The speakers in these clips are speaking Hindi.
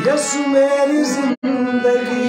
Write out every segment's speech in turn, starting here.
यसु मेरी जिंदगी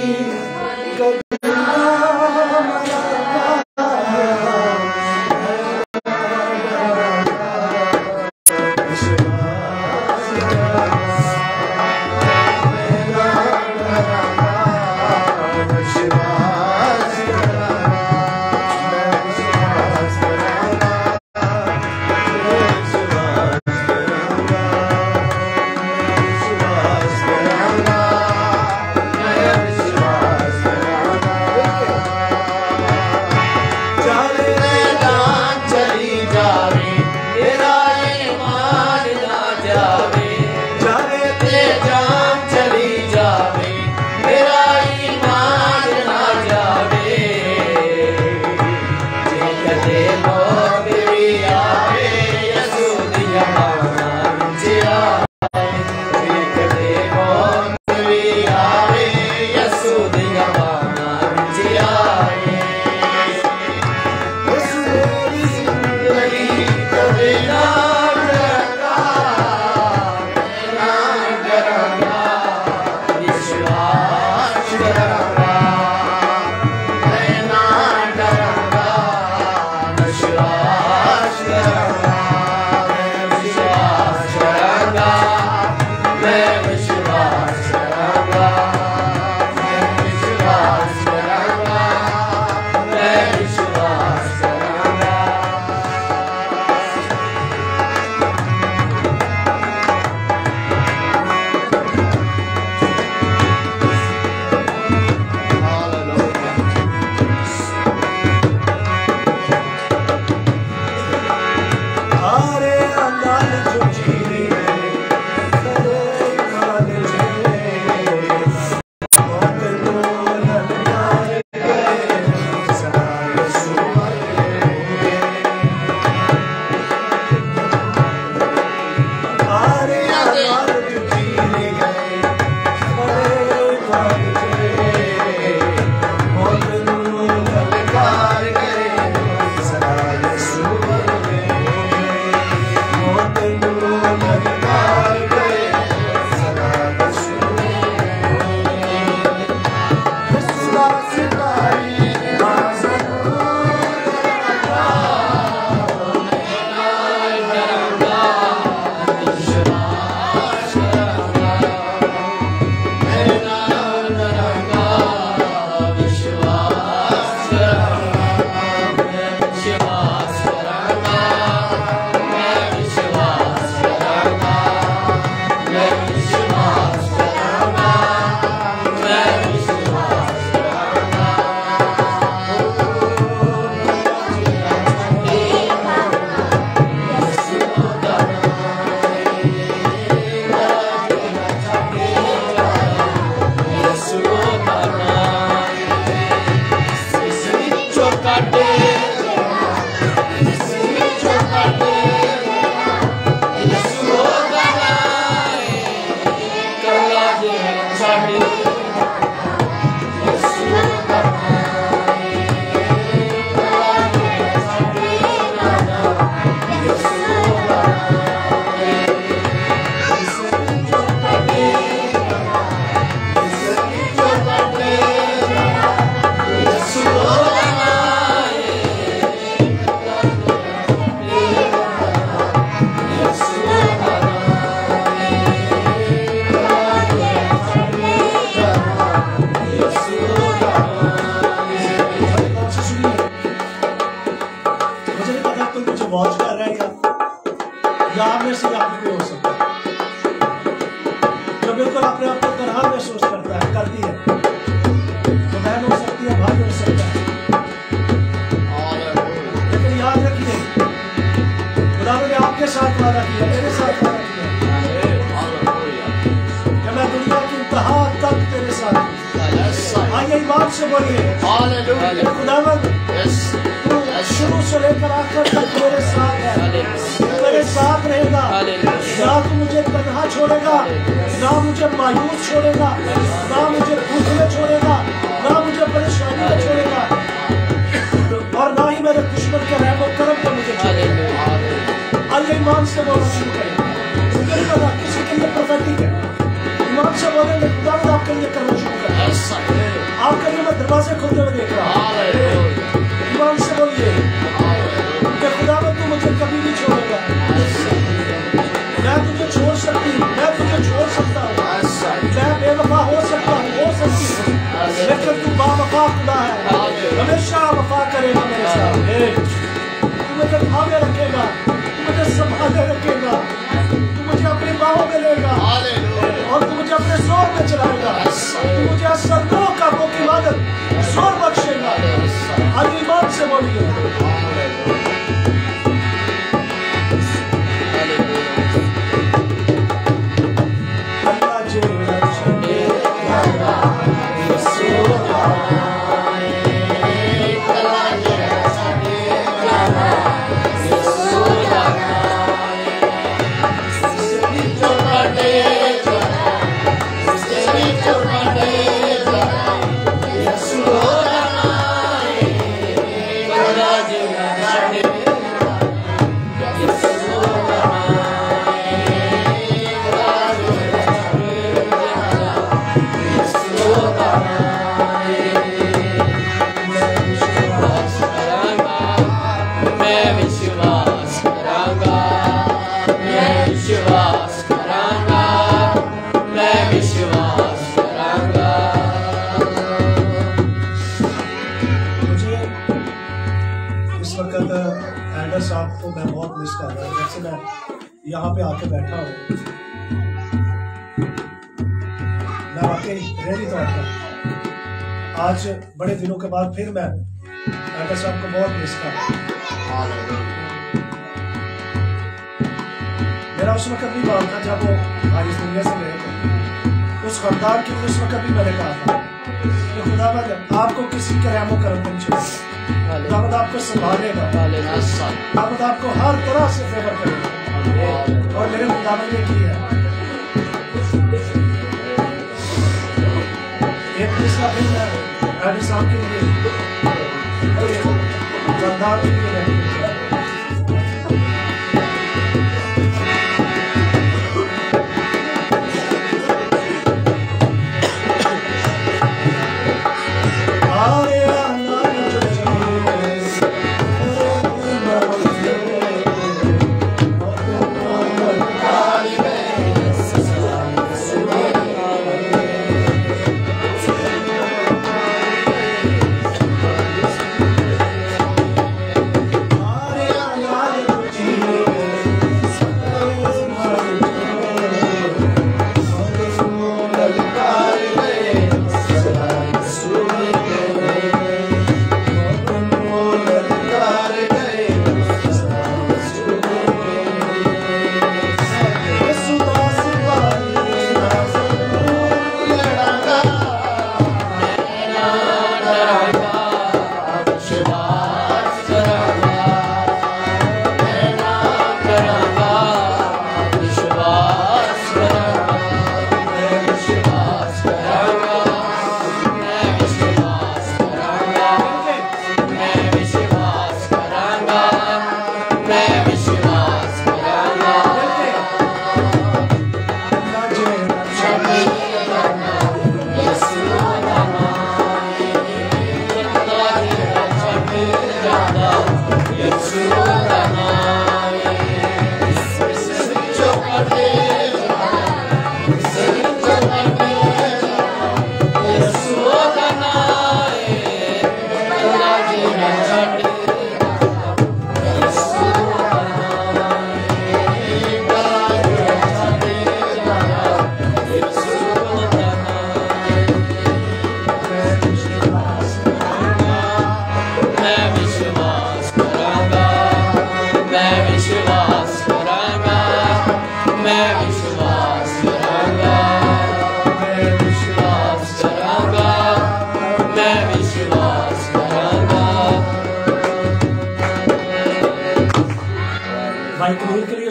शुरू से लेकर आखिर तक मेरे साथ है, मेरे साथ रहेगा। ना तू मुझे तन्हा छोड़ेगा, ना मुझे मायूस छोड़ेगा, ना मुझे भूख में छोड़ेगा, ना मुझे परेशानी में छोड़ेगा। पहले ईमान से बोलना शुरू करें। मुझे नहीं पता किसी के लिए प्रोफेटिक है, ईमान से बोलेंगे खुदा आपके लिए करना शुरू करें। आपके लिए मैं दरवाजे खोलते हुए देख रहा हूँ। ईमान से बोलिए कि खुदा तू मुझे कभी नहीं छोड़ेगा, मैं तुझे छोड़ सकती हूँ, मैं तुझे छोड़ सकता हूँ, मैं बेवफा हो सकता हूँ, हो सकती हूँ, लेकिन तू बावफा खुदा है, हमेशा वफा करेगा मेरे साथ। तू मुझे थामे रखेगा, तू मुझे संभाले रखेगा, तू मुझे अपनी बाहों में लेगा और तू मुझे अपने जोर में चलाएगा। तू मुझे असरनों का वो की मदद जोर बख्शेगा। आज ईमान से बोलिए साहब को मैं बहुत मिस कर रहा हूँ। जैसे मैं यहाँ पे आके बैठा हूँ, मैं वाकई रेडी तौर पर आज बड़े दिनों के बाद फिर मैं एडर साहब को बहुत मिस कर रहा हूँ। मेरा उस वक्त भी बात था जब वो आज इस दुनिया से गए थे, उस खबरदार के लिए उस वक्त भी मैंने कहा था कि खुदावंद आपको किसी के रहमो करम नहीं छोड़ेगा, खुदावंद आपको संभालेगा, खुदावंद आपको हर तरह से फेवर करेगा। और मेरे खुदावंद ने किया एक तीसरा दिन मैं साहब के लिए जानदार के लिए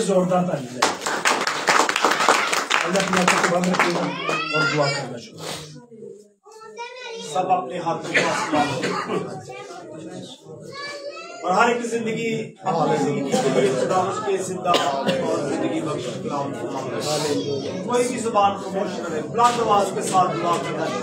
जोरदार ताली है। अल्लाह की आंखों को बंद रखिएगा और दुआ करना शुरू सब अपने हाथों को और हर एक जिंदगी अपनी जिंदगी के लिए खुदा उसके जिंदा और जिंदगी बख्श कलाम को मांगता है। कोई भी जुबान खामोश न रहे, बुलंद आवाज के साथ दुआ करना है।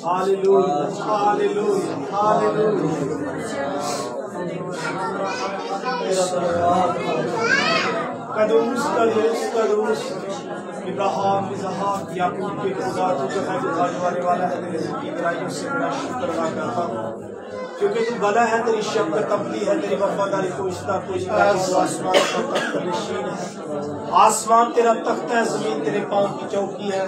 Hallelujah, hallelujah, कदूस इब्राहिम इसहाक याकूब के खुदा तू जो है बुझाने वाला है, तेरे की बड़ाइयों से मैं शुक्र अदा करता हूँ क्योंकि तू भला है, तेरी शफ़क़त अबदी है, तेरी वफादारी कोइस्ता आसमान का तख्त नशीन है। आसमान तेरा तख्त है, जमीन तेरे पाँव की चौकी है।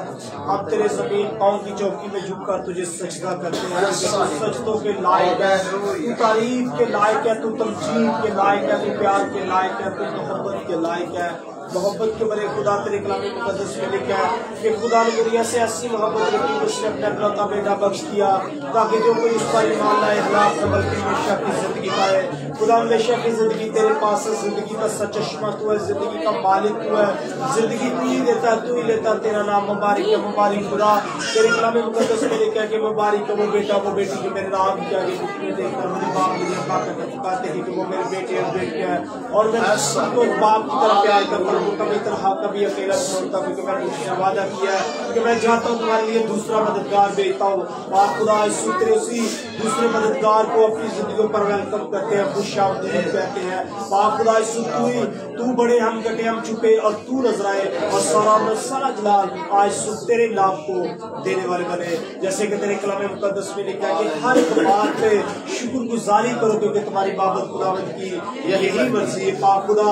हम तेरे जमीन पाँव की चौकी में झुककर तुझे सजदा करते हैं। सजदों के लायक है, तू तारीफ के लायक है, तू तमजीद के लायक है, तू प्यार के लायक है, तू मोहब्बत के लायक है। मोहब्बत के बड़े खुदा तेरे कलाम मुक़द्दस में लिखा है कि खुदा ने दुनिया से ऐसी मोहब्बत रखी कि उसने अपना इकलौता बेटा बख्श दिया ताकि जो कोई उस पर ईमान लाए हलाक न बल्कि हमेशा की जिंदगी पाए। खुदा हमेशा की जिंदगी तेरे पास है, जिंदगी का सचश्मा तू है, जिंदगी का मालिक तू है, जिंदगी तू ही देता तू ही लेता, तेरा नाम मुबारक है। मुबारक खुदा तेरे कलाम मुक़द्दस में लिखा है कि मुबारक है वो बेटा वो बेटी जो मेरे नाम के आगे देखकर मुझे बाप मुझे पुकारते हैं कि वो मेरे बेटे और बेटी है और मैं सबको बाप की तरह प्यार करता हूँ, कभी तरह कभी अकेला छोड़ता हूँ, क्योंकि मैंने उसने वादा किया है कि मैं चाहता हूँ तुम्हारे लिए दूसरा मददगार भेजता हूँ। बाप खुदा तेरे उसी दूसरे मददगार को अपनी जिंदगियों पर वेलकम करते हैं, खुशामदीद कहते हैं। बाप खुदा तू बड़े हम घटे हम छुपे और तू नजर आए और सारा जलाल आज तेरे नाम को देने वाले बने। जैसे कि तेरे कलाम मुक़द्दस में लिखा है कि हर एक बात पे शुक्रगुजारी करो क्योंकि तुम्हारी बाबत खुदावंद की यही मर्जी है। बाप खुदा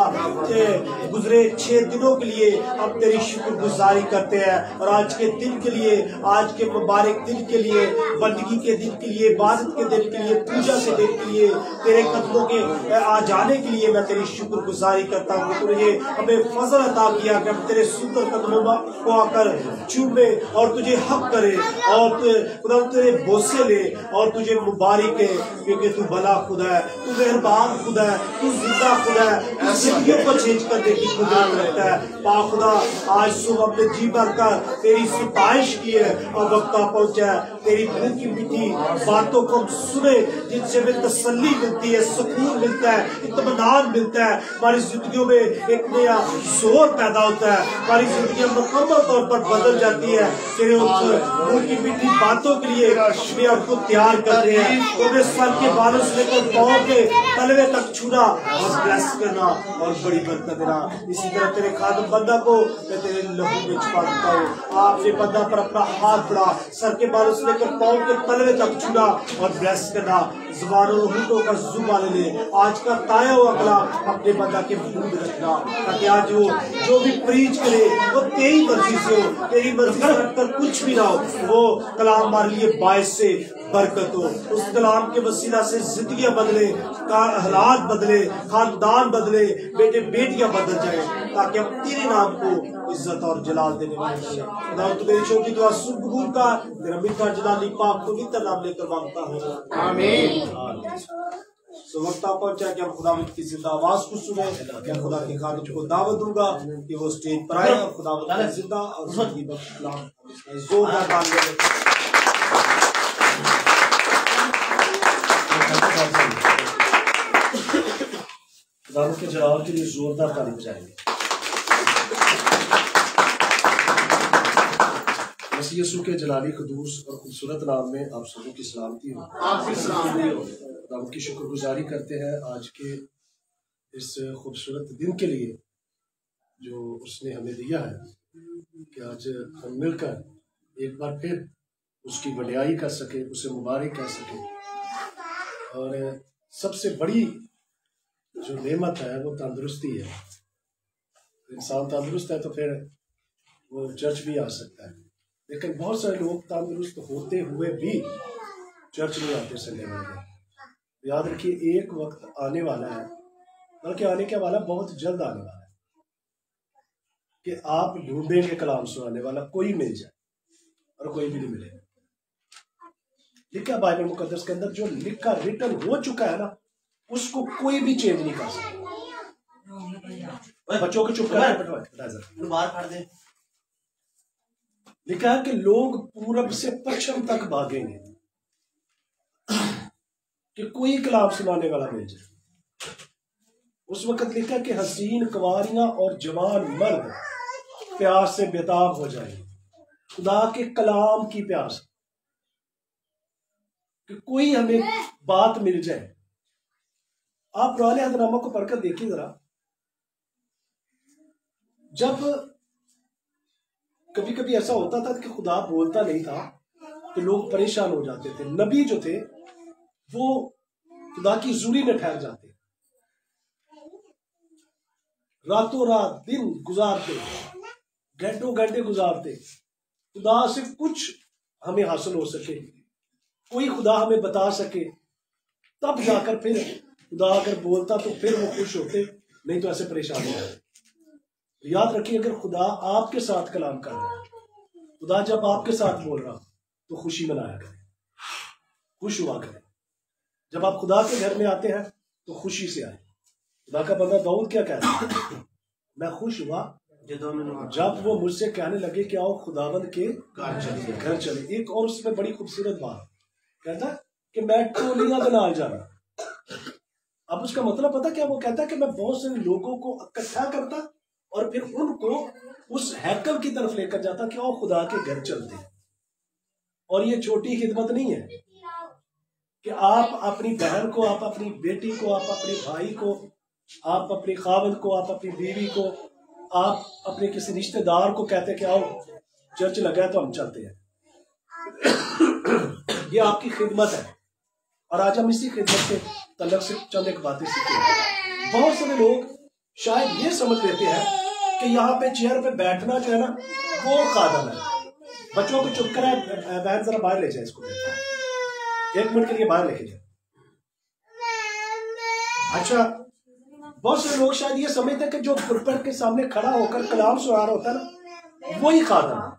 गुजरे 6 दिनों के लिए हम तेरी शुक्रगुजारी करते हैं और आज के दिन के लिए, आज के मुबारक दिन के लिए, बंदगी के दिन के लिए, इबादत के दिन के लिए, पूजा के दिन के लिए, तेरे कदमों के आ जाने के लिए मैं तेरी शुक्रगुजारी करता हूँ। तुझे हमें फजल अता किया कि हम तेरे सुंदर कदमों को आकर चूमे और तुझे हक करे और खुदा तेरे बोसे ले और तुझे मुबारक है क्योंकि तू भला खुदा है, तू मेहरबान खुदा है, तू जिंदा खुदा है, तू जिंदगियों को चेंज करने की कुदरत रखता है। पाक खुदा आज सुबह अपने जी भर कर तेरी सिफारिश की है और वक्त पहुंचा है तेरी मुंह की मीठी बातों को हम सुने जिनसे हमें तसल्ली मिलती है, सुकून मिलता है, इत्मीनान मिलता है, हमारी जिंदगियों में एक नया जोर पैदा होता है, हमारी जिंदगी मुकम्मल तौर पर बदल जाती है। तेरे मुंह की मीठी बातों के लिए हमें आपको तैयार करते हैं। तुम्हें सर के बालों से लेकर पाँव के तलवे तक छूना और ब्लेस करना और बड़ी बरकत देना। इसी तरह तेरे खादम बंदा को मैं तेरे लहू में छुपा देता हूँ। आपने बंदा पर अपना हाथ बढ़ा, सर के बालों से लेकर पाँव के तलवे तक छूना और ब्लेस करना। जुबानों होठों का जुबान ले आज का ताया हुआ कलाम अपने बंदा के मुंह में रखना ताकि आज वो जो भी प्रीच करे वो तेरी मर्जी से हो, तेरी मर्जी से हटकर कुछ भी ना हो। वो कलाम हमारे लिए बायस से बरकत हो। उस कलाम के वसीला से जिंदगियां बदले, हालात बदले, खानदान बदले, बेटे बेटियां बदल जाए ताकि हम तेरे नाम को इज्जत और जलाल देने वाले खुदा तू मेरी छोटी दुआ सुन कबूल का तेरा मीठा जलाली पाक पवित्र नाम लेकर मांगता हूँ, आमीन। वक्त पहुंचा कि हम खुदा की जिंदा आवाज को सुने। क्या खुदा के खादिम को दावत दूंगा कि वो स्टेज पर आए और खुदा जिंदा और जिंदगी बख्श कलाम जोरदार तालियां खुदा के जलाल के लिए जोरदार ताली बजाएंगे। मसीह यीशु के जलाली खुदूस और खूबसूरत नाम में आप सबों की सलामती हो। खुदा की शुक्रगुजारी करते हैं आज के इस खूबसूरत दिन के लिए जो उसने हमें दिया है कि आज हम मिलकर एक बार फिर उसकी वडियाई कर सके, उसे मुबारक कर सके। और सबसे बड़ी जो नेमत है वो तंदुरुस्ती है। इंसान तंदुरुस्त है तो फिर वो चर्च भी आ सकता है, लेकिन बहुत सारे लोग तंदुरुस्त होते हुए भी चर्च नहीं आते संडे में। याद रखिए एक वक्त आने वाला है, बल्कि आने के वाला बहुत जल्द आने वाला है कि आप ढूंढेंगे कलाम सुनाने वाला कोई मिल जाए और कोई भी नहीं मिलेगा। लिखा बाइबल मुकद्दस के अंदर जो लिखा रिटन हो चुका है ना, उसको कोई भी चेंज नहीं कर सकता। बच्चों को चुप कर बाहर फाड़ दे। लिखा है कि लोग पूरब से पश्चिम तक भागेंगे कि कोई कलाम सुनाने वाला मिल जाए। उस वक्त लिखा कि हसीन कुंवारियां और जवान मर्द प्यास से बेताब हो जाएंगे, खुदा के कलाम की प्यास, कि कोई हमें बात मिल जाए। आप पुराने अहदनामा को पढ़कर देखिए जरा, जब कभी कभी ऐसा होता था कि खुदा बोलता नहीं था तो लोग परेशान हो जाते थे। नबी जो थे वो खुदा की जुरी में ठहर जाते, रातों रात दिन गुजारते, घंटों घंटे गुजारते, खुदा से कुछ हमें हासिल हो सके, कोई खुदा हमें बता सके, तब जाकर फिर खुदा अगर बोलता तो फिर वो खुश होते, नहीं तो ऐसे परेशान हो जाते। याद रखिए, अगर खुदा आपके साथ कलाम कर रहा है, खुदा जब आपके साथ बोल रहा तो खुशी मनाया करें, खुश हुआ करें। जब आप खुदा के घर में आते हैं तो खुशी से आए। खुदा का बंदा दाऊद क्या कहता है, मैं खुश हुआ जब वो मुझसे कहने लगे कि आओ खुदाबंद के घर चले। एक और उसमें बड़ी खूबसूरत बात कहता है कि मैं टोलियां बना जाना। अब उसका मतलब पता क्या, वो कहता है कि मैं बहुत सारे लोगों को इकट्ठा करता और फिर उनको उस हैकल की तरफ लेकर जाता कि आओ खुदा के घर चलते। और ये छोटी खिदमत नहीं है कि आप अपनी बहन को, आप अपनी बेटी को, आप अपने भाई को, आप अपने खावंद को, आप अपनी बीवी को, आप अपने किसी रिश्तेदार को कहते कि आओ चर्च लगा है तो हम चलते हैं। ये आपकी खिदमत है। और आज हम इसी खिदमत के तल्लुक से चंद एक बातें सीखेंगे। बहुत सारे लोग शायद ये समझ लेते हैं कि यहाँ पे चेयर पे बैठना जो है ना वो कादम है। बच्चों को चुप करा, बहन जरा बाहर ले जाए इसको, 1 मिनट के लिए बाहर लेके जाए। अच्छा, बहुत से लोग शायद ये समझते हैं कि जो पुलपिट के सामने खड़ा होकर कलाम सुना रहा होता है ना वही खादम है।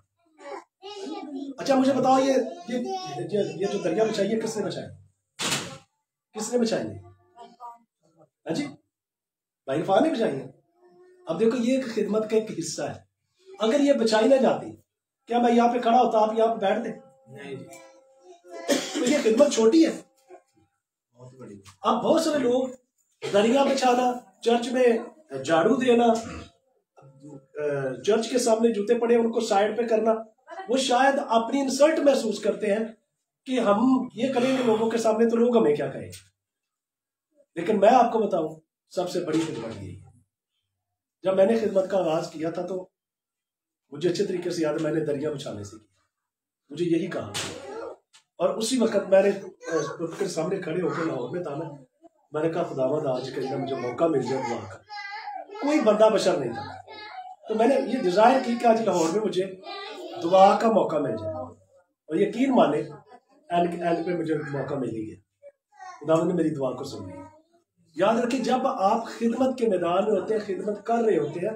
अच्छा मुझे बताओ, ये जो दरिया बिछाई है किसने बिछाया, किसने बिछाई है? हाँ जी, भाई इरफान ने बिछाई है। अब देखो, ये एक खिदमत का एक हिस्सा है। अगर ये बिछाई ना जाती, क्या मैं यहाँ पे खड़ा होता, आप यहाँ पे बैठते? नहीं। तो ये खिदमत छोटी है, बहुत बड़ी। अब बहुत सारे लोग दरिया बिछाना, चर्च में झाड़ू देना, चर्च के सामने जूते पड़े उनको साइड पे करना, वो शायद अपनी इंसल्ट महसूस करते हैं कि हम ये करेंगे लोगों के सामने तो लोग हमें क्या कहेंगे। लेकिन मैं आपको बताऊं, सबसे बड़ी खिदमत यही है। जब मैंने खिदमत का आगाज किया था तो मुझे अच्छे तरीके से याद है, मैंने दरिया बिछाने से किया, मुझे यही कहा। और उसी वक्त मैंने उसके सामने खड़े होकर लाहौर में था, मैंने कहा खुदावंद आज के अंदर मुझे मौका मिल जाए दुआ का। कोई बंदा बशर नहीं था, तो मैंने ये डिजायर की कि आज लाहौर में मुझे दुआ का मौका मिल जाए। और यकीन माने एंड पे मुझे मौका मिल ही गया, खुदावंद ने मेरी दुआ को सुन लिया। याद रखिए, जब आप खिदमत के मैदान में होते हैं, खिदमत कर रहे होते हैं,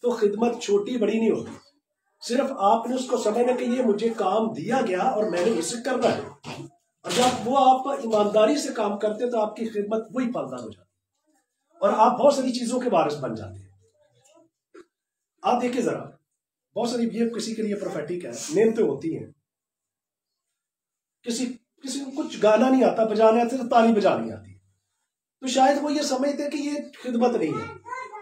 तो खिदमत छोटी बड़ी नहीं होती। सिर्फ आपने उसको समझना कि ये मुझे काम दिया गया और मैंने इसे करना है। और जब वो आप ईमानदारी से काम करते हैं तो आपकी खिदमत वही फलदार हो जाती है और आप बहुत सारी चीजों के वारिस बन जाते हैं। आप देखिए जरा, बहुत सारी ये किसी के लिए प्रोफेटिक है, नेमतें होती हैं, किसी को कुछ गाना नहीं आता, बजाना आता, ताली बजानी आती, तो शायद वो ये समझते हैं कि ये खिदमत नहीं है।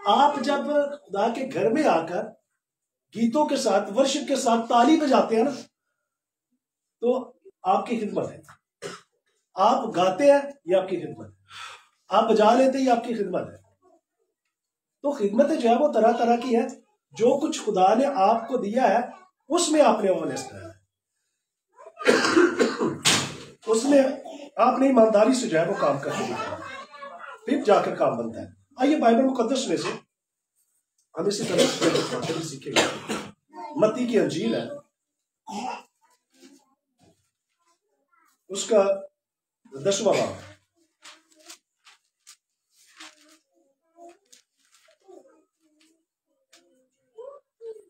आप जब खुदा के घर में आकर गीतों के साथ, वर्शिप के साथ ताली बजाते हैं ना, तो आपकी खिदमत है। आप गाते हैं, ये आपकी खिदमत है। आप बजा लेते हैं, ये आपकी खिदमत है। तो खिदमत जो है वो तरह तरह की है। जो कुछ खुदा ने आपको दिया है उसमें आपने ऑनेस्ट रहना है, उसमें आपने ईमानदारी से जो है वो काम करना है, फिर जाकर काम बनता है। आइए बाइबल मुकद्दस में से हम इसी तरह से सीखेंगे। मत्ती की अंजील है, उसका 10वां बाब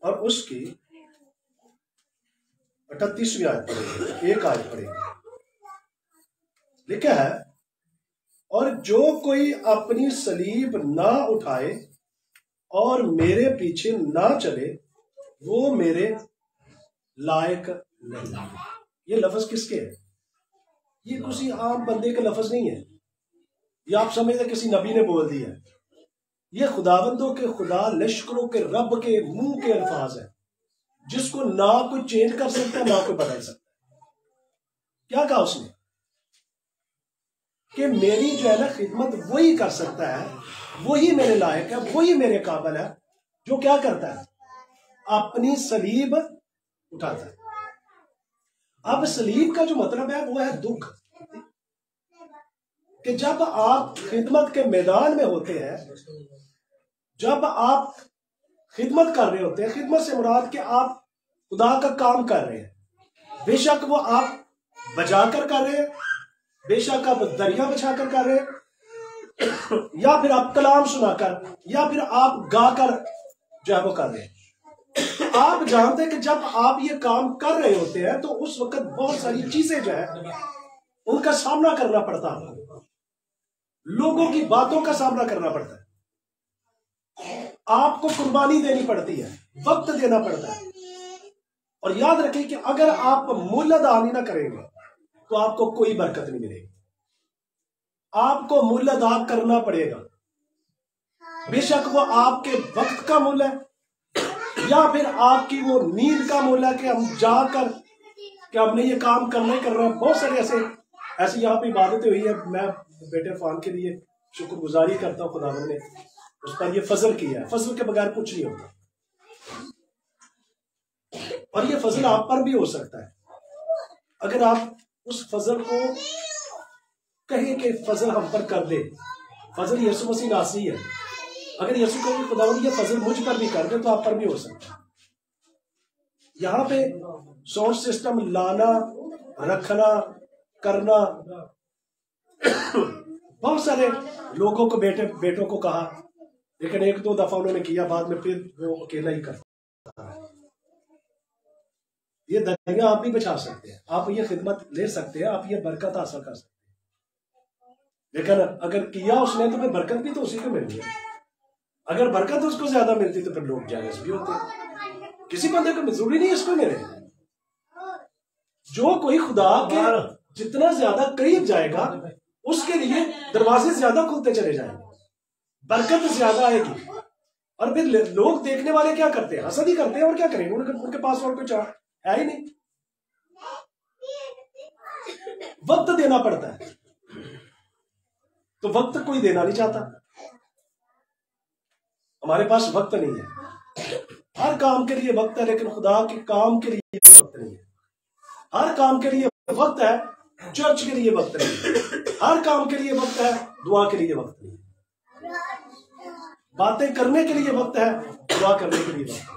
और उसकी 38वीं आयत पढ़ेंगे, एक आयत पढ़ेंगे। लिखा है, और जो कोई अपनी सलीब ना उठाए और मेरे पीछे ना चले वो मेरे लायक नहीं। ये लफ्ज किसके है? ये किसी आम बंदे के लफ्ज नहीं है, ये आप समझते किसी नबी ने बोल दिया। ये खुदाबंदों के खुदा लश्करों के रब के मुंह के अल्फाज है, जिसको ना कोई चेंज कर सकता है ना कोई बदल सकता है। क्या कहा उसने कि मेरी जो है ना खिदमत वही कर सकता है, वही मेरे लायक है, वही मेरे काबिल है, जो क्या करता है, अपनी सलीब उठाता है। अब सलीब का जो मतलब है वो है दुख, कि जब आप खिदमत के मैदान में होते हैं, जब आप खिदमत कर रहे होते हैं, खिदमत से मुराद कि आप खुदा का काम कर रहे हैं, बेशक वो आप बजाकर कर रहे हैं, बेशक आप दरिया बछाकर कर रहे हैं, या फिर आप कलाम सुनाकर, या फिर आप गाकर जो है वो कर रहे हैं। आप जानते हैं कि जब आप ये काम कर रहे होते हैं तो उस वक्त बहुत सारी चीजें जो है उनका सामना करना पड़ता है, लोगों की बातों का सामना करना पड़ता है, आपको कुर्बानी देनी पड़ती है, वक्त देना पड़ता है। और याद रखें कि अगर आप मूल्य अदा नहीं ना करेंगे तो आपको कोई बरकत नहीं मिलेगी। आपको मूल्य अदा करना पड़ेगा, बेशक वो आपके वक्त का मूल्य है या फिर आपकी वो नींद का मूल्य, कि हम जाकर कि हमने ये काम करना ही करना है। बहुत सारे ऐसी यहाँ पे इबादतें हुई है। मैं बेटे फान के लिए शुक्रगुजारी करता हूँ, खुदा ने उस पर ये फजल किया है, फजल के बगैर कुछ नहीं होता। और ये फजल आप पर भी हो सकता है अगर आप उस फजल को कहें कि फजल हम पर कर दे। फजल यीशु मसीह नासी है, अगर यीशु को खुदावंद ये फजल मुझ पर भी कर दे तो आप पर भी हो सकता है। यहाँ पे साउंड सिस्टम लाना, रखना, करना, बहुत सारे लोगों को बेटों को कहा, लेकिन एक दो दफा उन्होंने किया, बाद में फिर वो अकेला ही करता है। ये दरिया आप भी बचा सकते हैं, आप ये खिदमत ले सकते हैं, आप ये बरकत हासिल कर सकते हैं, लेकिन अगर किया उसने तो फिर बरकत भी तो उसी को मिल रही है। अगर बरकत उसको ज्यादा मिलती तो फिर लोग जायज भी होते। किसी बंदे को जरूरी नहीं इसको मिले। जो कोई खुदा के जितना ज्यादा करीब जाएगा उसके लिए दरवाजे ज्यादा खुलते चले जाएंगे, बरकत ज्यादा आएगी। और फिर लोग देखने वाले क्या करते हैं, हसद ही करते हैं, और क्या करेंगे, उनके पास और कुछ है ही नहीं। वक्त देना पड़ता है, तो वक्त कोई देना नहीं चाहता। हमारे पास वक्त नहीं है, हर काम के लिए वक्त है, लेकिन खुदा के काम के लिए वक्त नहीं है। हर काम के लिए वक्त है, चर्च के लिए वक्त नहीं है। हर काम के लिए वक्त है, दुआ के लिए वक्त नहीं है। बातें करने के लिए वक्त है, दुआ करने के लिए वक्त है।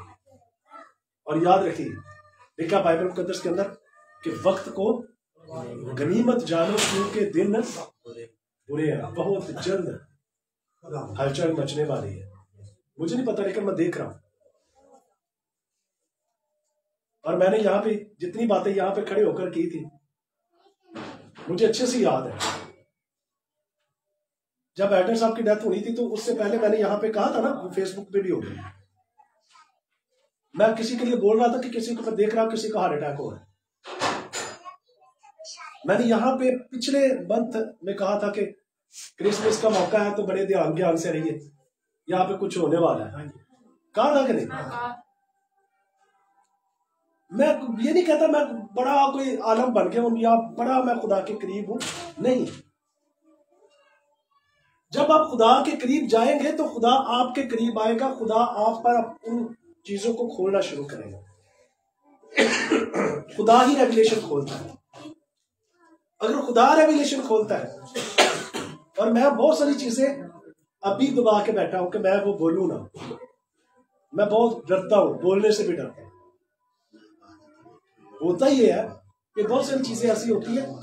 और याद रखिए, लिखा बाइबल मुकद्दस के अंदर कि वक्त को गनीमत जानो क्योंकि दिन बुरे हैं, बहुत जल्द हलचल मचने वाली है। मुझे नहीं पता, लेकिन मैं देख रहा हूं। और मैंने यहाँ पे जितनी बातें यहाँ पे खड़े होकर की थी, मुझे अच्छे से याद है। जब एडर साहब की डेथ हुई थी तो उससे पहले मैंने यहाँ पे कहा था ना, फेसबुक पे भी हो गई, मैं किसी के लिए बोल रहा था कि किसी को मैं देख रहा हूं किसी का हार्ट अटैक हो रहा है। मैंने यहाँ पे पिछले मंथ में कहा था कि क्रिसमस का मौका है तो बड़े ध्यान से रहिए, यहाँ पे कुछ होने वाला है। कहा था कि नहीं? मैं ये नहीं कहता मैं बड़ा कोई आलम बन गया हूं या बड़ा मैं खुदा के करीब हूं, नहीं। जब आप खुदा के करीब जाएंगे तो खुदा आपके करीब आएगा, खुदा आप पर उन चीजों को खोलना शुरू करेगा। खुदा ही रेवलेशन खोलता है। अगर खुदा रेवलेशन खोलता है, और मैं बहुत सारी चीजें अभी दबा के बैठा हूं कि मैं वो बोलूं ना, मैं बहुत डरता हूं, बोलने से भी डरता हूं। होता ही है कि बहुत सारी चीजें ऐसी होती है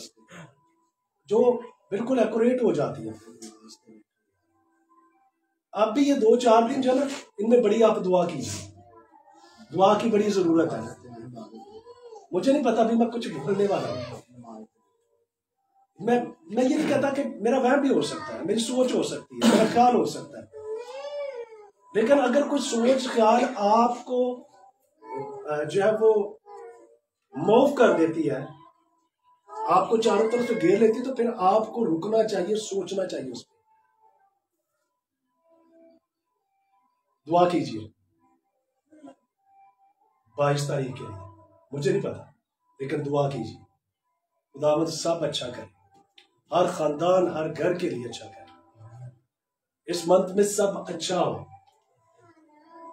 जो बिल्कुल एक्यूरेट हो जाती है। अब भी ये 2-4 दिन जो है ना, इनमें बड़ी आप दुआ कीजिए, दुआ की बड़ी जरूरत है। मुझे नहीं पता अभी मैं कुछ बोलने वाला हूं। मैं ये नहीं कहता कि मेरा वहम भी हो सकता है, मेरी सोच हो सकती है, मेरा ख्याल हो सकता है, लेकिन अगर कोई सोच ख्याल आपको जो है वो मूव कर देती है, आपको चारों तरफ से घेर लेती है, तो फिर आपको रुकना चाहिए, सोचना चाहिए उस पर। दुआ कीजिए 22 तारीख के लिए, मुझे नहीं पता, लेकिन दुआ कीजिए खुदावंद सब अच्छा करे, हर खानदान हर घर के लिए अच्छा करे। इस मंथ में सब अच्छा हो।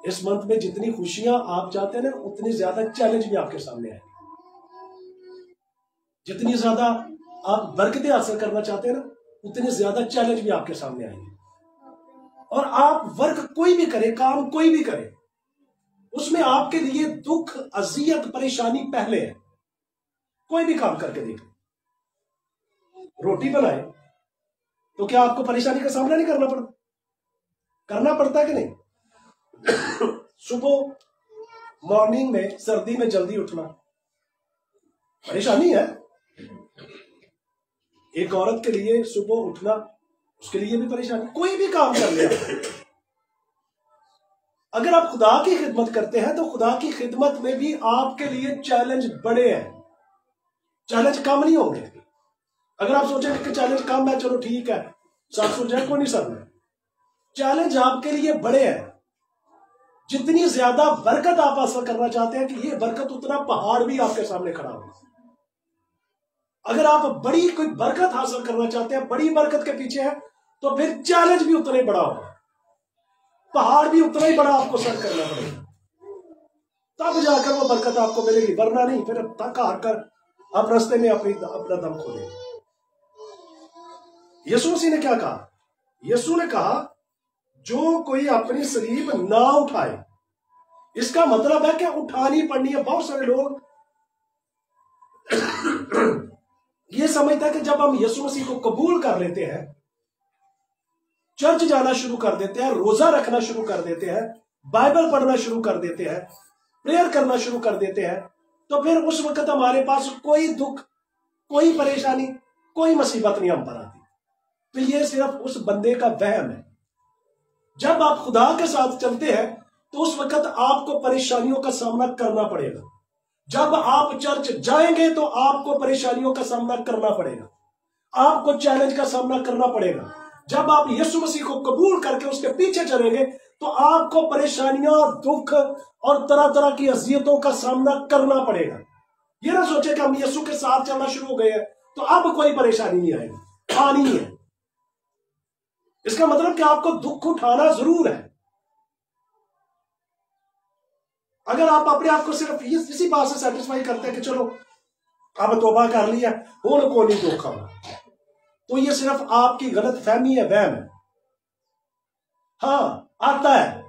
इस मंथ में जितनी खुशियां आप चाहते हैं ना, उतनी ज्यादा चैलेंज भी आपके सामने आएंगे। जितनी ज्यादा आप बरकतें हासिल करना चाहते हैं ना, उतने ज्यादा चैलेंज भी आपके सामने आएंगे। और आप वर्क कोई भी करे, काम कोई भी करे, उसमें आपके लिए दुख, अजियत, परेशानी पहले है। कोई भी काम करके देख, रोटी बनाए तो क्या आपको परेशानी का सामना नहीं करना पड़ता? करना पड़ता है कि नहीं? सुबह मॉर्निंग में सर्दी में जल्दी उठना परेशानी है। एक औरत के लिए सुबह उठना, उसके लिए भी परेशानी। कोई भी काम कर ले, अगर आप खुदा की खिदमत करते हैं तो खुदा की खिदमत में भी आपके लिए चैलेंज बड़े हैं, चैलेंज कम नहीं होंगे। अगर आप सोचेंगे कि चैलेंज कम है, चलो ठीक है, सब सुन जाए, कोई नहीं समझे। चैलेंज आपके लिए बड़े हैं। जितनी ज्यादा बरकत आप हासिल करना चाहते हैं कि ये बरकत, उतना पहाड़ भी आपके सामने खड़ा होगा। अगर आप बड़ी कोई बरकत हासिल करना चाहते हैं, बड़ी बरकत के पीछे है, तो फिर चैलेंज भी उतना ही बड़ा होगा, पहाड़ भी उतना ही बड़ा आपको सर करना पड़ेगा, तब जाकर वो बरकत आपको मिलेगी। वरना नहीं, फिर थक हार कर आप रास्ते में अपना दम खो देंगे। यीशु मसीह ने क्या कहा? यीशु ने कहा जो कोई अपनी सलीब ना उठाए, इसका मतलब है कि उठानी पड़नी है। बहुत सारे लोग ये समझते हैं कि जब हम यीशु मसीह को कबूल कर लेते हैं, चर्च जाना शुरू कर देते हैं, रोजा रखना शुरू कर देते हैं, बाइबल पढ़ना शुरू कर देते हैं, प्रेयर करना शुरू कर देते हैं, तो फिर उस वक्त हमारे पास कोई दुख, कोई परेशानी, कोई मुसीबत नहीं हम पर आती। तो ये सिर्फ उस बंदे का वहम है। जब आप खुदा के साथ चलते हैं तो उस वक्त आपको परेशानियों का सामना करना पड़ेगा। जब आप चर्च जाएंगे तो आपको परेशानियों का सामना करना पड़ेगा, आपको चैलेंज का सामना करना पड़ेगा। जब आप यीशु मसीह को कबूल करके उसके पीछे चलेंगे तो आपको परेशानियां, दुख और तरह तरह की अजियतों का सामना करना पड़ेगा। ये ना सोचे कि हम यीशु के साथ चलना शुरू हो गए हैं तो अब कोई परेशानी नहीं आएगी, आनी है। इसका मतलब कि आपको दुख उठाना जरूर है। अगर आप अपने आप को सिर्फ इसी बात से सेटिस्फाई करते हैं कि चलो अब तौबा कर लिया, और को नहीं दुख आना, तो ये सिर्फ आपकी गलत फहमी है, वहम है। हाँ, आता है,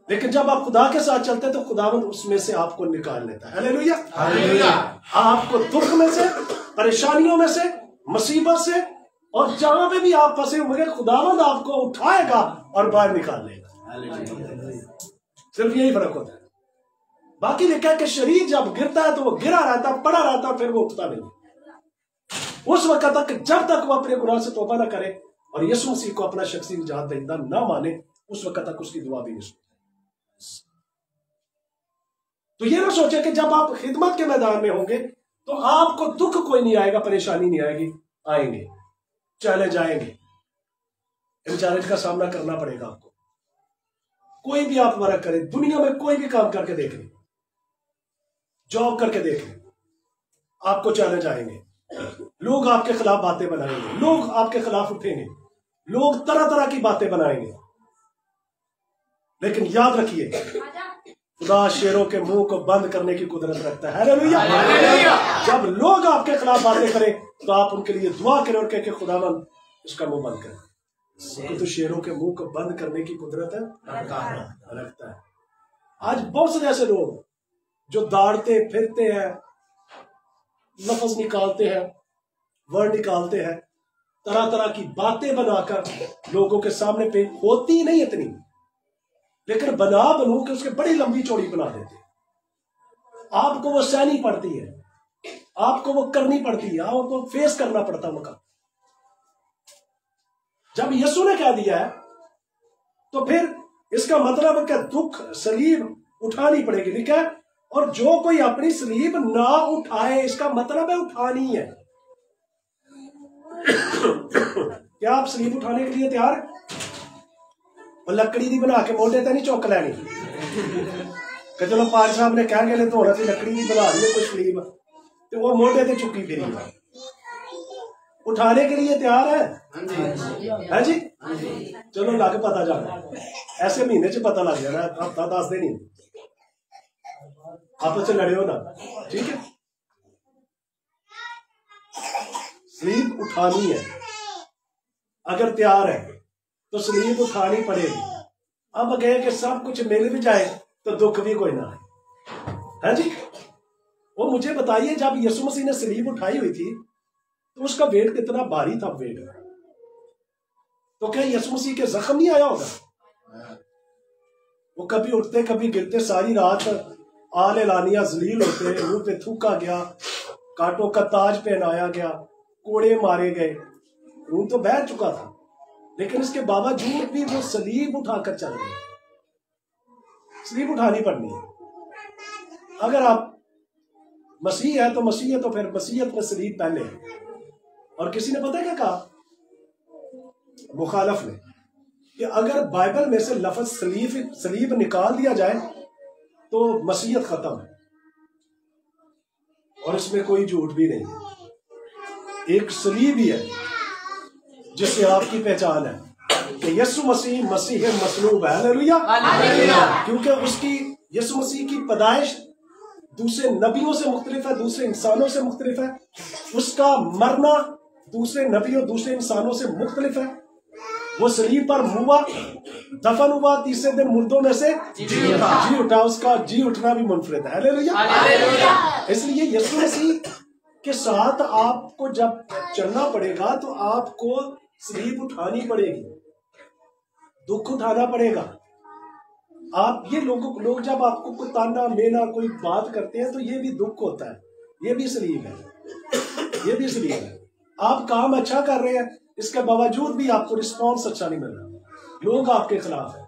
लेकिन जब आप खुदा के साथ चलते हैं तो खुदावंद उसमें से आपको निकाल लेता है। Hallelujah, hallelujah. आपको दुख में से, परेशानियों में से, मुसीबत से, और जहां पे भी आप फंसे हुए खुदावंद आपको उठाएगा और बाहर निकाल लेगा। सिर्फ यही फर्क होता है। बाकी लिखा है कि शरीर जब गिरता है तो वो गिरा रहता, पड़ा रहता, फिर वो उठता नहीं। उस वक्त तक जब तक वो अपने गुनाह से तौबा ना करे और यीशु मसीह को अपना शख्सी निजात दहिंदा ना माने, उस वक्त तक उसकी दुआ भी नहीं सुनती। तो ये ना सोचे कि जब आप खिदमत के मैदान में होंगे तो आपको दुख कोई नहीं आएगा, परेशानी नहीं आएगी। आएंगे, चैलेंज आएंगे, इन चैलेंज का सामना करना पड़ेगा आपको। कोई भी आप वर्क करें, दुनिया में कोई भी काम करके देख लें, जॉब करके देख लें, आपको चैलेंज आएंगे। लोग आपके खिलाफ बातें बनाएंगे, लोग आपके खिलाफ उठेंगे, लोग तरह तरह की बातें बनाएंगे। लेकिन याद रखिए, खुदा शेरों के मुंह को बंद करने की कुदरत रखता है। हालेलुया। जब लोग आपके खिलाफ बातें करें तो आप उनके लिए दुआ करें और कहें कि खुदावंद इसका मुंह बंद करें। तो शेरों के मुंह को बंद करने की कुदरत रखता है। आज बहुत से ऐसे लोग जो दौड़ते फिरते हैं, लफ्ज निकालते हैं, वर्ड निकालते हैं, तरह तरह की बातें बनाकर लोगों के सामने पे होती नहीं इतनी, लेकिन बना बनू के उसके बड़ी लंबी चौड़ी बना देते। आपको वो सहनी पड़ती है, आपको वो करनी पड़ती है, आपको फेस करना पड़ता है उनका। जब यीशु ने कह दिया है तो फिर इसका मतलब है कि दुख सलीब उठानी पड़ेगी, लिखा है। और जो कोई अपनी सलीब ना उठाए, इसका मतलब है उठानी है। क्या आप सलीब उठाने के लिए तैयार? और लकड़ी दी बना के मोटे ते नहीं चुक लैनी कि चलो पाल साहब ने कह गए तो होना सी लकड़ी दी बना दी कोई सलीब तो वो मोटे ते चुकी फिरी। उठाने के लिए तैयार है? है जी? चलो लग पता जाना, ऐसे महीने च पता लग जाना, हफ्ता 10 दिन ही, आपस में लड़े हो ना, ठीक है। सलीब उठानी है, अगर तैयार है तो सलीब उठानी पड़ेगी। अब कहे कि सब कुछ मिल भी जाए तो दुख भी कोई ना है जी। वो मुझे बताइए, जब यीशु मसीह ने सलीब उठाई हुई थी तो उसका वेट कितना भारी था वेट, तो क्या यीशु मसीह के जख्म नहीं आया होगा? वो कभी उठते कभी गिरते, सारी रात आले लानिया जलील होते, मुंह पे थूका गया, कांटों का ताज पहनाया गया, कोड़े मारे गए, मुंह तो बह चुका था, लेकिन इसके बावजूद भी वो सलीब उठाकर चल गए। सलीब उठानी पड़नी है। अगर आप मसीह है तो मसीह है, तो फिर मसीहत में सलीब पहले है। और किसी ने पता है क्या कहा, मुखालफ ने, कि अगर बाइबल में से लफ्ज सलीब निकाल दिया जाए तो मसीहत खत्म है, और इसमें कोई झूठ भी नहीं है। एक सलीब ही है जिससे आपकी पहचान है कि यीशु मसीह मसीह मसलूब है। हालेलुया। क्योंकि उसकी, यीशु मसीह की पैदाइश दूसरे नबियों से मुख्तलिफ है, दूसरे इंसानों से मुख्तलिफ है। उसका मरना दूसरे नबियों, दूसरे इंसानों से मुख्तलिफ है। वो सलीब पर हुआ, दफन हुआ, तीसरे दिन मुर्दों में से जी उठा। उसका जी उठना भी मुनफरिद है। हालेलुया। इसलिए यीशु मसीह के साथ आपको जब चलना पड़ेगा तो आपको सलीब उठानी पड़ेगी, दुख उठाना पड़ेगा। आप ये लोग जब आपको कोई ताना मेना कोई बात करते हैं तो ये भी दुख होता है, ये भी सलीब है, ये भी सलीब है। आप काम अच्छा कर रहे हैं, इसके बावजूद भी आपको रिस्पॉन्स अच्छा नहीं मिल रहा, लोग आपके खिलाफ है,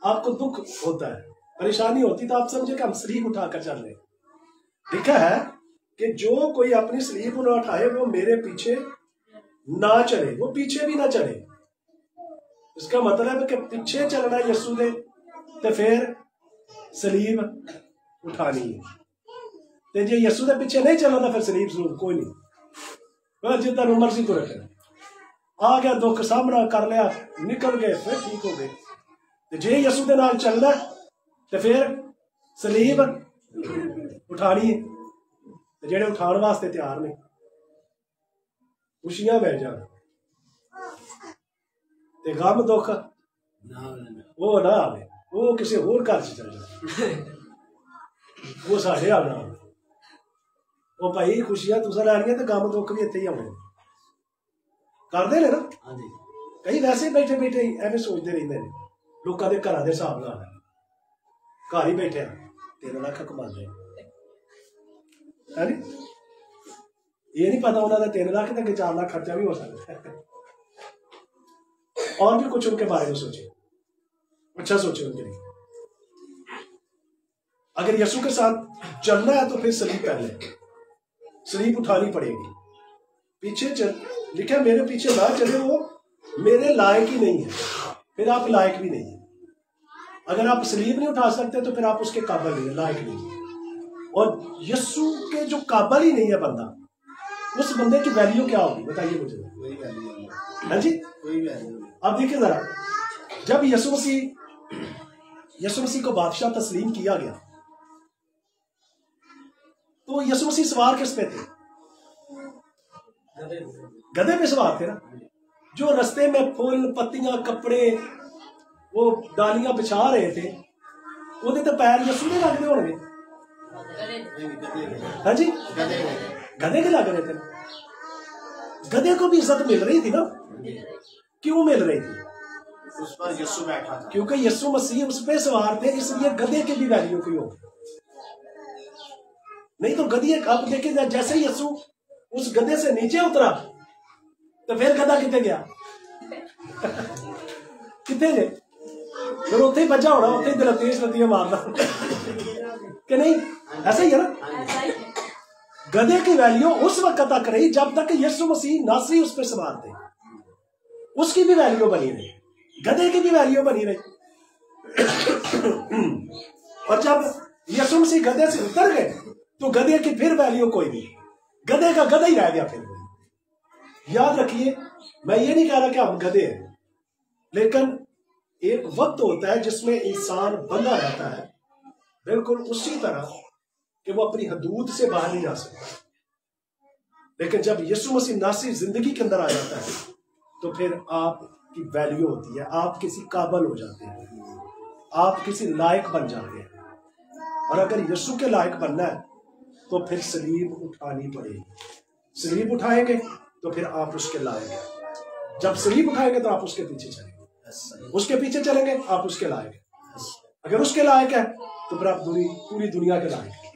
आपको दुख होता है, परेशानी होती, तो आप समझे कि हम सलीब उठाकर चल रहे। लिखा है कि जो कोई अपनी सलीब न उठाए वो मेरे पीछे ना चले, वो पीछे भी ना चले। इसका मतलब है कि पीछे चलना यीशु ने तो फिर सलीब उठानी है, तो जे यीशु के पीछे नहीं चलना तो फिर सलीब जरूर कोई नहीं, जितना मर्जी तो रखे। आ गया दुख सामना कर लिया, निकल गए, फिर ठीक हो गए। तो जे यीशु के नाल चलना तो फिर सलीब उठानी है। तो जेड़े उठाने वास्ते तैयार ने खुशियां मिल जान, ते गम दुख वो ना आवे, वो किसी होर घर च चल जाए, वो साढ़े आना। वो भाई खुशियां तुसा लैनियां ते गम दुख भी इत्थे ही आने करते हैं ना। कई वैसे बैठे बैठे एवं सोचते रहते हैं, लोगों के घर के हिसाब नाल घर ही बैठे 3 लाख कमाते है नी, ये नहीं पता उन्होंने 3 लाख तक 4 लाख खर्चा भी हो सकता है। और भी कुछ उनके बारे में सोचे, अच्छा सोचे उनके लिए। अगर यीशु के साथ चलना है तो फिर सलीब पहले, सलीब उठानी पड़ेगी। पीछे चल, लिखा मेरे पीछे ना चले वो मेरे लायक ही नहीं है, फिर आप लायक भी नहीं है। अगर आप सलीब नहीं उठा सकते तो फिर आप उसके काबिल नहीं है, लायक नहीं है। और यीशु के जो काबिल ही नहीं है बंदा, उस बंदे की वैल्यू क्या होगी बताइए मुझे। हाँ जी, अब देखिए जरा, जब यीशु मसीह को बादशाह तस्लीम किया गया तो यीशु मसीह सवार किस पे थे? गधे पे सवार थे ना। जो रास्ते में फूल पत्तियां कपड़े वो डालियां बिछा रहे थे, वो तो पैर यीशु के लगते होंगे। हाँ जी, गधे के लग रहे थे। गधे को भी इज्जत मिल रही थी ना। क्यों मिल रही थी? उस पर यीशु बैठा था, क्योंकि यीशु मसीह उस पे सवार थे, इसलिए गधे की भी वैल्यू की होगी। नहीं तो गधे, अब देखिए जैसे यीशु उस गधे से नीचे उतरा तो फिर गधा कितने गया? कितने गए? फिर उत्थे बजा होना, उत्थे दिल तेज लतियां मारना कि नहीं? ऐसा ही है ना। गधे की वैल्यू उस वक्त तक रही जब तक यीशु मसीह नासरी उस पर सवार थे, उसकी भी वैल्यू बनी रही, गधे की भी वैल्यू बनी रही। और जब यीशु मसीह गधे से उतर गए तो गधे की फिर वैल्यू कोई नहीं, गधे का गधा ही रह गया फिर। याद रखिए, मैं ये नहीं कह रहा कि हम गधे हैं, लेकिन एक वक्त होता है जिसमें इंसान बंधा रहता है, बिल्कुल उसी तरह कि वो अपनी हदूद से बाहर नहीं जा सकता। लेकिन जब यीशु मसीह नासरी जिंदगी के अंदर आ जाता है तो फिर आपकी वैल्यू होती है, आप किसी काबिल हो जाते हैं, आप किसी लायक बन जाते हैं। और अगर यीशु के लायक बनना है तो फिर सलीब उठानी पड़ेगी। सलीब उठाएंगे तो फिर आप उसके लायक हैं। जब सलीब उठाएंगे तो आप उसके पीछे चलेंगे, उसके पीछे चलेंगे आप उसके लायक हैं। अगर उसके लायक है तो फिर आप पूरी दुनिया के लायक हैं।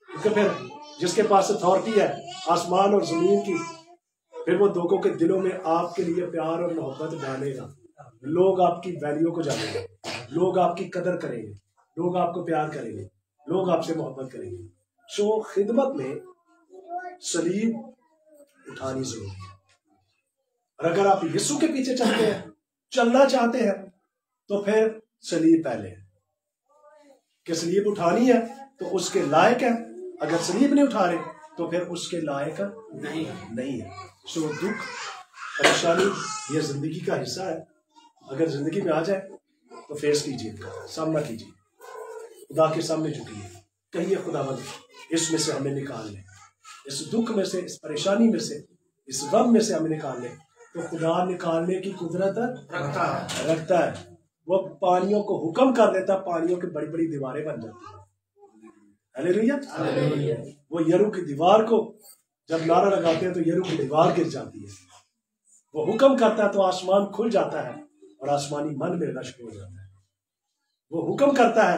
क्योंकि फिर जिसके पास अथॉरिटी है आसमान और जमीन की, फिर वो लोगों के दिलों में आपके लिए प्यार और मोहब्बत डालेगा। लोग आपकी वैल्यू को जानेंगे, लोग आपकी कदर करेंगे, लोग आपको प्यार करेंगे, लोग आपसे मोहब्बत करेंगे। सो खिदमत में सलीब उठानी जरूरी है। और अगर आप यीशु के पीछे चलते हैं, चलना चाहते हैं, तो फिर सलीब पहले है कि सलीब उठानी है तो उसके लायक है। अगर सलीब नहीं उठा रहे तो फिर उसके लायक नहीं है। सो दुख, परेशानी ये जिंदगी का हिस्सा है। अगर जिंदगी में आ जाए तो फेस कीजिए, सामना कीजिए, खुदा के सामने झुकिए, कहिए खुदावंद इसमें से हमें निकाल ले, इस दुख में से, इस परेशानी में से, इस गम में से हमें निकाल ले। तो खुदा निकालने की कुदरत रखता है। वो पानियों को हुक्म कर देता है, पानियों की बड़ी बड़ी दीवारें बन जाती हैं। हालेलुया। वो यरू की दीवार को जब नारा लगाते हैं तो यरू की दीवार गिर जाती है। वो हुक्म करता है तो आसमान खुल जाता है और आसमानी मन में नष्ट हो जाता है। वो हुक्म करता है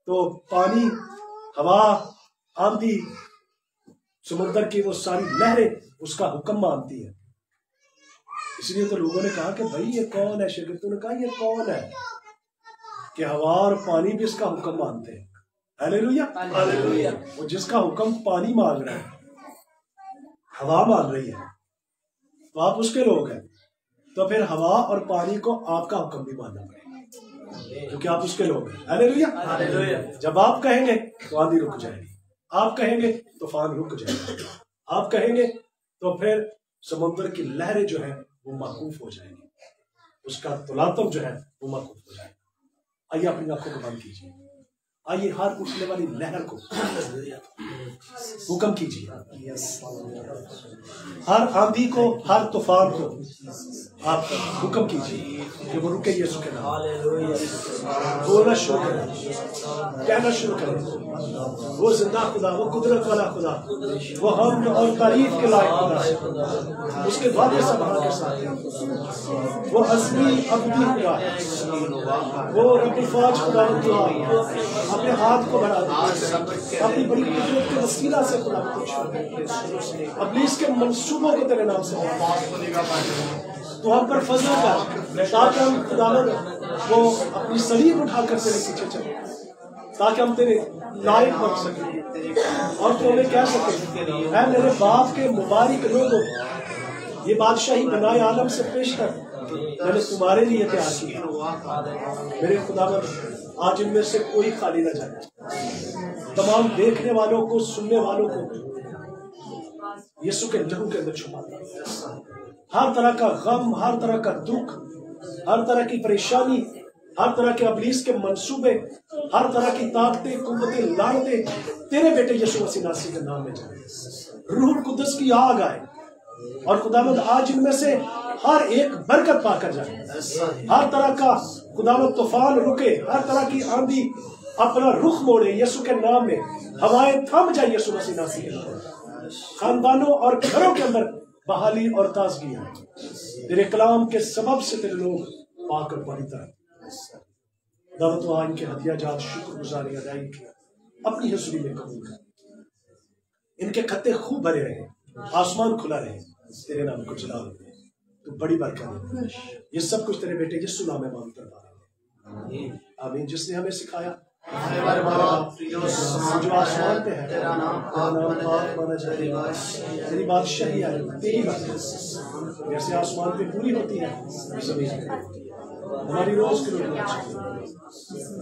तो पानी, हवा, आंधी, समुद्र की वो सारी लहरें उसका हुक्म मानती है। इसलिए तो लोगों ने कहा कि भाई ये कौन है? शागिर्दों ने कहा ये कौन है कि हवा और पानी भी इसका हुक्म मानते हैं। Hallelujah, hallelujah. वो जिसका हुक्म पानी मान रहा है, हवा मान रही है, तो आप उसके लोग हैं। तो फिर हवा और पानी को आपका हुक्म भी मानना पड़ेगा, क्योंकि आप उसके लोग हैं। Hallelujah, hallelujah. जब आप कहेंगे तो आंधी रुक जाएगी, आप कहेंगे तूफान रुक जाएगा, आप कहेंगे तो फिर समुद्र की लहरें जो है वो मौकूफ हो जाएंगी, उसका तुलातम जो है वो मौकूफ हो जाएगा। आइए अपनी आंखों को बंद कीजिए, आइए हर उठने वाली लहर को हुक्म कीजिए, हर आंधी को, हर तूफान को आप हुक्म कीजिए कि वो रुके यीशु के नाम। बोलना शुरू करें, कहना शुरू करें, वो जिंदा खुदा, वो कुदरत वाला खुदा, वो हम और तारीफ के लायक खुदा, उसके वादे संभाल के साथ, वो असली अब्दी खुदा, वो रब्बी फाज खुदा, अपने हाथ को बढ़ा दे, अपनी बड़ी कुदरत के वसीला से खुदा अपने इसके मंसूबों को तेरे नाम से तो हम पर फजल कर, ताकि हम खुदावंद वो अपनी सलीब उठाकर तेरे पीछे चले, ताकि हम तेरे लायक बन सके और तो हमें कह सके, ऐ मेरे बाप के मुबारक लोगों, ये बादशाही बनाए आलम से पेश कर मैंने तुम्हारे लिए तैयार किया। मेरे खुदावंद आज इनमें से कोई खाली न जाए। तमाम देखने वालों को, सुनने वालों को यीशु के लहू के अंदर छुपा दे। हर तरह का गम, हर तरह का दुख, हर तरह की परेशानी, हर तरह के अबलीस के मंसूबे, हर तरह की ताकतें, कुव्वतें, लानतें तेरे बेटे यीशु मसीह नासरी के नाम में जाए। रूह कुद्दस की आग आए और खुदावंद आज इनमें से हर एक बरकत पाकर जाए। हर तरह का खुदावंद तूफान रुके, हर तरह की आंधी अपना रुख मोड़े यीशु के नाम में, हवाएं थम जाए यीशु मसीह नासरी के नाम में। खानदानों और घरों के अंदर बहाली और ताजगी है। तेरे कलाम के सबब से तेरे लोग पाकर पवित्र दावत वहां इनके हदिया जात शुक्रगुजारी अदाई किया अपनी हसूरी में कबूल कर। इनके खत्ते खूब भरे रहे, आसमान खुला रहे, तेरे नाम को जलाल तो बड़ी बरकत। ये सब कुछ तेरे बेटे यीशु नाम में मांगता है। आमीन। जिसने हमें सिखाया हमारे बाप जो जो आसमान पे है, तेरा नाम पाक माना जाए, तेरी बादशाही आए, तेरी बात जैसे आसमान पे पूरी होती है जमीन पे हमारी रोज की रोटी।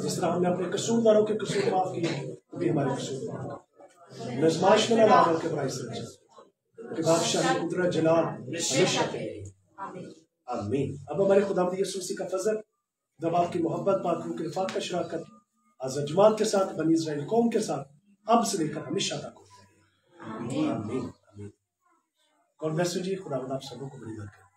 जिस तरह हमने अपने कसूरदारों के कसूर माफ किए, भी हमारे कसूर माफ। नज़माइश में ना ला करके बुराई से बचा, कि बादशाही कुदरत जलाल हमेशा के लिए। आमीन। अब हमारे खुदावंद यीशु मसीह का फजल, जब आपकी मोहब्बत, पाक रूह की रफ़ाक़त का शराकत हज़रत जमात के साथ, बनी इस्राएल कौम के साथ अब से लेकर हमेशा तक हो। आमीन आमीन। गॉड ब्लेस यू जी। खुदावंद आप सबों को बड़ी बरकत।